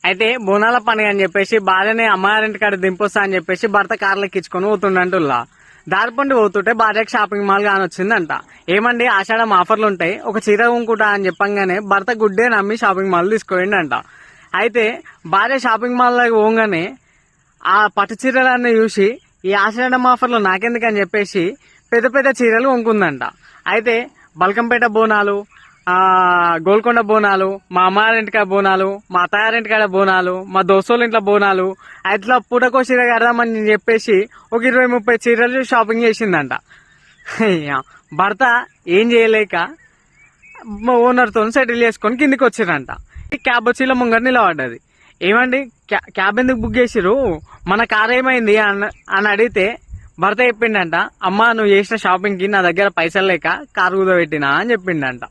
అయితే బోనాల పండుగ అని చెప్పేసి భార్యని అమ్మగారింటి కాడ దింపొస్తా అని చెప్పేసి భర్త కార్లు ఎక్కించుకొని పోతుండంటుల్లా. దారిపండి పోతుంటే భార్యకి షాపింగ్ మాల్ కాని వచ్చిందంట. ఏమండి ఆషాఢం ఆఫర్లు ఉంటాయి, ఒక చీర కొనుక్కుంటా అని చెప్పంగానే భర్త గుడ్డే నమ్మి షాపింగ్ మాల్ తీసుకుపోయిండంట. అయితే భార్య షాపింగ్ మాల్ పోగానే ఆ పట్టు చీరలన్నీ చూసి ఈ ఆషాఢం ఆఫర్లు నాకెందుకని చెప్పేసి పెద్ద పెద్ద చీరలు కొనుక్కుందంట. అయితే బల్కంపేట బోనాలు, గోల్కొండ బోనాలు, మా అమ్మారింటికాడ బోనాలు, మా అత్తగారింటికాడ బోనాలు, మా దోస్తుల ఇంట్లో బోనాలు, అట్లా పూటకో చీర కడదామని చెప్పేసి ఒక 20-30 చీరలు షాపింగ్ చేసిందంట. భర్త ఏం చేయలేక ఓనర్తో సెటిల్ చేసుకొని కిందికి వచ్చిరంట. క్యాబ్ వచ్చి ముంగట నిలబడ్డది. ఏమండి క్యాబ్ ఎందుకు బుక్ చేసిరు, మన కార్ ఏమైంది అని అడిగితే భర్త చెప్పిండంట, అమ్మా నువ్వు చేసిన షాపింగ్ కి నా దగ్గర పైసలు లేక కారు కుదబెట్టినా అని చెప్పిండంట.